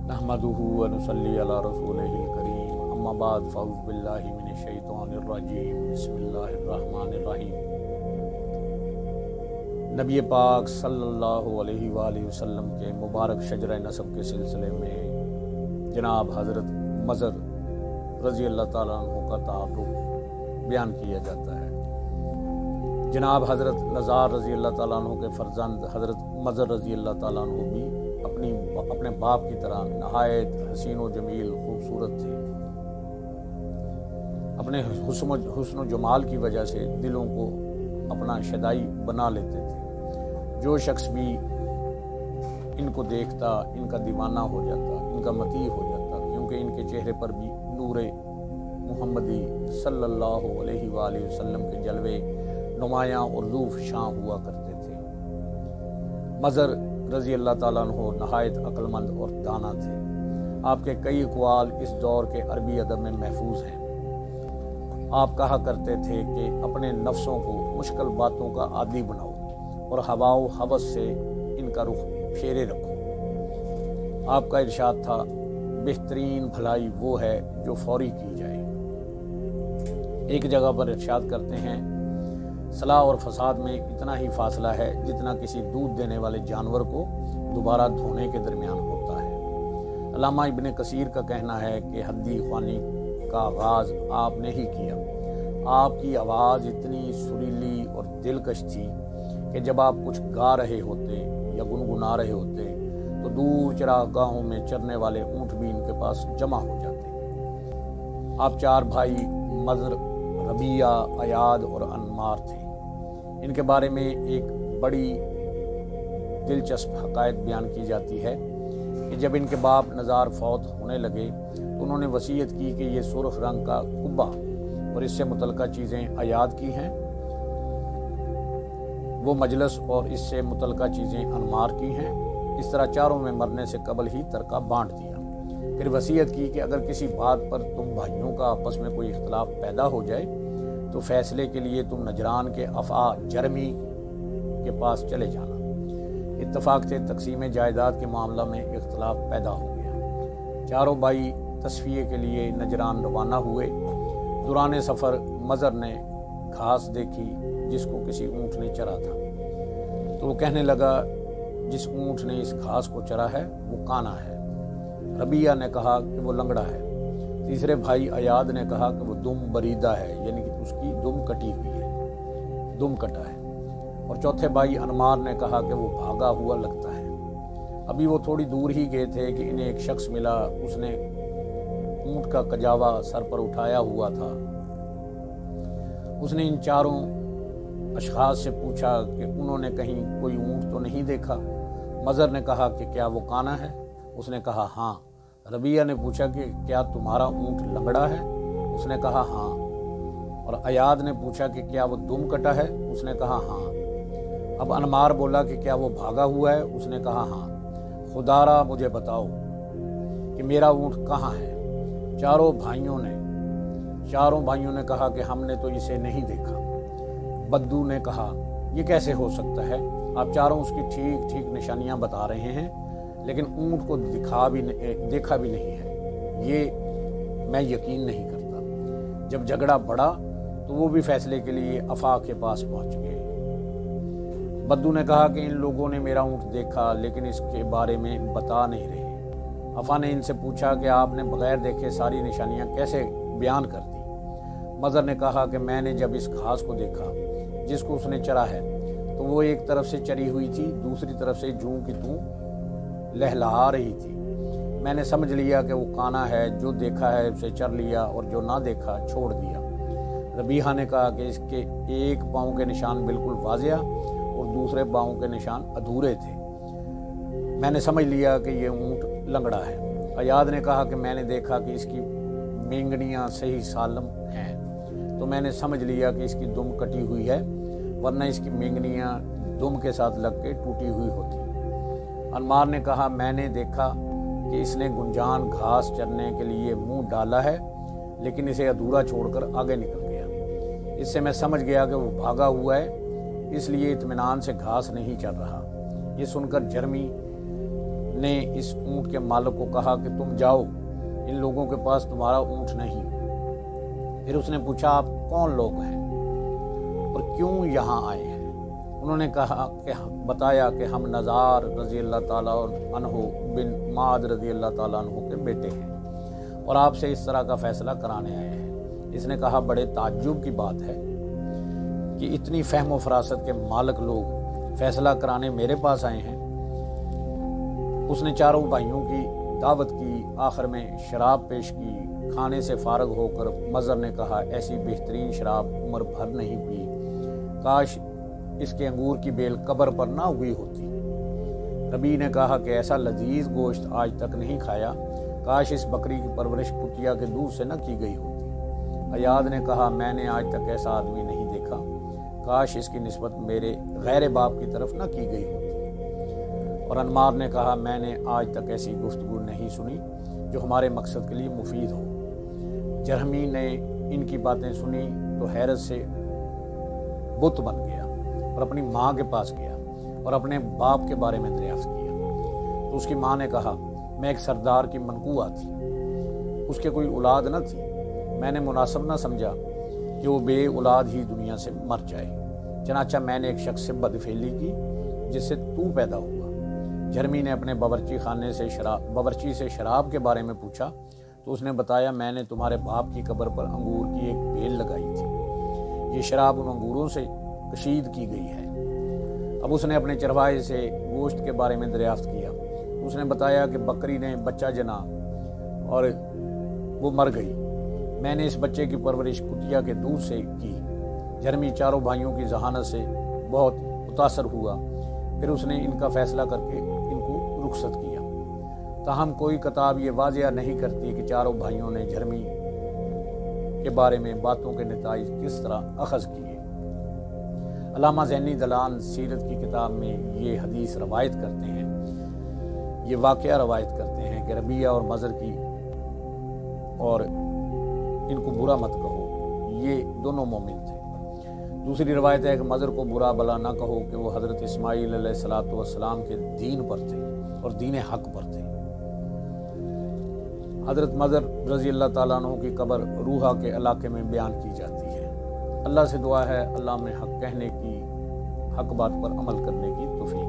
नहमदुहु व नुसल्ली अला रसूलिहिल करीम अम्मा बाद फ़अऊज़ु बिल्लाहि मिनश शैतानिर रजीम बिस्मिल्लाहिर रहमानिर रहीम। नबी पाक सल्लल्लाहु अलैहि वसल्लम के मुबारक शजरा नसब के सिलसिले में जनाब हज़रत मज़र रज़ी अल्लाह ताला अन्हु का ताल्लुक़ बयान किया जाता है। जनाब हज़रत नज़ार रज़ी अल्लाह ताला अन्हु के फ़र्जंद हज़रत मज़र रज़ी अल्लाह ताला अन्हु भी अपने बाप की तरह नहायत हसीन व जमील खूबसूरत थे। अपने हुस्न जमाल की वजह से दिलों को अपना शदाई बना लेते थे। जो शख्स भी इनको देखता इनका दीवाना हो जाता, इनका मती हो जाता, क्योंकि इनके चेहरे पर भी नूरे मुहम्मदी सल्लल्लाहु अलैहि वसल्लम के जलवे नुमायां और ज़ूफ़ शां हुआ करते थे। मज़र रज़ी अल्लाह ताला अन्हु नहायत अक्लमंद और दाना थे। आपके कई अक़वाल इस दौर के अरबी अदब में महफूज हैं। आप कहा करते थे कि अपने नफ्सों को मुश्किल बातों का आदी बनाओ और हवाओ हवस से इनका रुख फेरे रखो। आपका इरशाद था, बेहतरीन भलाई वो है जो फौरी की जाए। एक जगह पर इरशाद करते हैं, सलाह और फसाद में इतना ही फासला है जितना किसी दूध देने वाले जानवर को दोबारा धोने के दरमियान होता है। अल्लामा इब्ने कसीर का कहना है कि हद्दी ख्वानी का आगाज़ आपने ही किया। आपकी आवाज़ इतनी सुरीली और दिलकश थी कि जब आप कुछ गा रहे होते या गुनगुना रहे होते तो दूर चरागाहों में चरने वाले ऊँट भी इनके पास जमा हो जाते। आप चार भाई मज़र, रबिया, अयाद और अन्मार थे। इनके बारे में एक बड़ी दिलचस्प हकायत बयान की जाती है कि जब इनके बाप नज़ार फौत होने लगे तो उन्होंने वसीयत की कि ये सुर्ख रंग का कुब्बा और इससे मुतल्लिका चीज़ें अयाद की हैं, वो मजलस और इससे मुतल्लिका चीज़ें अन्मार की हैं। इस तरह चारों में मरने से कबल ही तरका बांट दिया। फिर वसीयत की कि अगर किसी बात पर तुम भाइयों का आपस में कोई इख्तलाफ पैदा हो जाए तो फैसले के लिए तुम नजरान के अफ़ा जरमी के पास चले जाना। इत्तफाक से तकसीम जायदाद के मामला में इख्तलाफ पैदा हो गया। चारों भाई तस्फिये के लिए नजरान रवाना हुए। दौरान सफ़र मज़र ने घास देखी जिसको किसी ऊँट ने चरा था, तो वो कहने लगा, जिस ऊँट ने इस घास को चरा है वो काना है। रबिया ने कहा कि वो लंगड़ा है। तीसरे भाई अयाद ने कहा कि वो दुम बरीदा है, यानी कि उसकी दुम कटी हुई है, दुम कटा है। और चौथे भाई अनमार ने कहा कि वो भागा हुआ लगता है। अभी वो थोड़ी दूर ही गए थे कि इन्हें एक शख्स मिला। उसने ऊँट का कजावा सर पर उठाया हुआ था। उसने इन चारों अशखास से पूछा कि उन्होंने कहीं कोई ऊँट तो नहीं देखा। मज़र ने कहा कि क्या वो काना है? उसने कहा हाँ। रबिया ने पूछा कि क्या तुम्हारा ऊँट लंगड़ा है? उसने कहा हाँ। और अयाद ने पूछा कि क्या वो दुम कटा है? उसने कहा हाँ। अब अनमार बोला कि क्या वो भागा हुआ है? उसने कहा हाँ। खुदारा मुझे बताओ कि मेरा ऊँट कहाँ है? चारों भाइयों ने कहा कि हमने तो इसे नहीं देखा। बद्दू ने कहा, ये कैसे हो सकता है? आप चारों उसकी ठीक ठीक निशानियाँ बता रहे हैं, लेकिन ऊँट को देखा भी नहीं है। ये मैं यकीन नहीं करता। जब झगड़ा बढ़ा तो वो भी फैसले के लिए अफ़ा के पास पहुँच गए। बद्दू ने कहा कि इन लोगों ने मेरा ऊँट देखा लेकिन इसके बारे में बता नहीं रहे। अफ़ा ने इनसे पूछा कि आपने बगैर देखे सारी निशानियाँ कैसे बयान कर दी? मज़र ने कहा कि मैंने जब इस घास को देखा जिसको उसने चरा है तो वो एक तरफ से चरी हुई थी, दूसरी तरफ से जूं की तूं लहलहा रही थी। मैंने समझ लिया कि वो काना है। जो देखा है उसे चर लिया और जो ना देखा छोड़ दिया। रबीहा ने कहा कि इसके एक पाँव के निशान बिल्कुल वाज़िया और दूसरे पाँव के निशान अधूरे थे। मैंने समझ लिया कि ये ऊँट लंगड़ा है। अयाद ने कहा कि मैंने देखा कि इसकी मेंगनियाँ सही सालम हैं, तो मैंने समझ लिया कि इसकी दुम कटी हुई है, वरना इसकी मेंगनियाँ दुम के साथ लग के टूटी हुई होती। अनमार ने कहा, मैंने देखा कि इसने गुंजान घास चरने के लिए मुंह डाला है, लेकिन इसे अधूरा छोड़कर आगे निकल गया। इससे मैं समझ गया कि वो भागा हुआ है, इसलिए इत्मीनान से घास नहीं चर रहा। ये सुनकर जरमी نے اس اونٹ کے مالک کو کہا کہ تم جاؤ، ان لوگوں کے پاس تمہارا اونٹ نہیں۔ پھر اس نے پوچھا آپ کون لوگ ہیں اور کیوں یہاں آئے ہیں؟ انہوں نے کہا کہ بتایا کہ ہم نزار رضی اللہ تعالیٰ عنہ بن معاذ رضی اللہ تعالیٰ عنہ کے بیٹے ہیں اور آپ سے اس طرح کا فیصلہ کرانے آئے ہیں۔ اس نے کہا بڑے تعجب کی بات ہے کہ اتنی فہم و فراست کے مالک لوگ فیصلہ کرانے میرے پاس آئے ہیں۔ اس نے چاروں بھائیوں کی دعوت کی، آخر میں شراب پیش کی۔ کھانے سے فارغ ہو کر مضر نے کہا ایسی بہترین شراب عمر بھر نہیں پی، کاش اس کے انگور کی بیل قبر پر نہ ہوئی ہوتی۔ ربیع نے کہا کہ ایسا لذیذ گوشت آج تک نہیں کھایا، کاش اس بکری کی پرورش کتیا کے دودھ سے نہ کی گئی ہوتی۔ ایاد نے کہا میں نے آج تک ایسا آدمی نہیں دیکھا، کاش اس کی نسبت میرے غیر باپ کی طرف نہ کی گئی ہوتی۔ اور انمار نے کہا میں نے آج تک ایسی گفتگو نہیں سنی جو ہمارے مقصد کے لیے مفید ہو۔ جرہمی نے ان کی باتیں سنی تو حیرت سے بت بن گیا اور اپنی ماں کے پاس گیا اور اپنے باپ کے بارے میں دریافت کیا۔ تو اس کی ماں نے کہا میں ایک سردار کی منقوعہ تھی، اس کے کوئی اولاد نہ تھی، میں نے مناسب نہ سمجھا کہ وہ بے اولاد ہی دنیا سے مر جائے، چنانچہ میں نے ایک شخص سے بدفعلی کی جس سے تو پیدا ہوا۔ جرمی نے اپنے باورچی سے شراب کے بارے میں پوچھا تو اس نے بتایا میں نے تمہارے باپ کی قبر پر انگور کی ایک بیل لگائی تھی، یہ شراب ان انگوروں سے کشید کی گئی ہے۔ اب اس نے اپنے چرواہے سے گوشت کے بارے میں دریافت کیا، اس نے بتایا کہ بکری نے بچہ جنا اور وہ مر گئی، میں نے اس بچے کی پرورش کتیا کے دودھ سے کی۔ جرمی چاروں بھائیوں کی ذہانت سے بہت متاثر ہوا، پھر اس نے ان کا فیصلہ کر کے ان کو رخصت کیا۔ تاہم کوئی کتاب یہ واضح نہیں کرتی کہ چاروں بھائیوں نے جرمی کے بارے میں باتوں کے نتائج کس طرح اخذ کیے۔ علامہ زینی دلان سیرت کی کتاب میں یہ حدیث روایت کرتے ہیں، یہ واقعہ روایت کرتے ہیں کہ ربیعہ اور مضر کی اور ان کو برا مت کہو، یہ دونوں مومن تھے۔ دوسری روایت ہے کہ مضر کو برا بلا نہ کہو کہ وہ حضرت اسماعیل علیہ السلام کے دین پر تھے اور دین حق پر تھے۔ حضرت مضر رضی اللہ تعالیٰ عنہ کی قبر روحہ کے علاقے میں بیان کی جاتی ہے۔ اللہ سے دعا ہے اللہ میں حق کہنے کی، حق بات پر عمل کرنے کی توفیق۔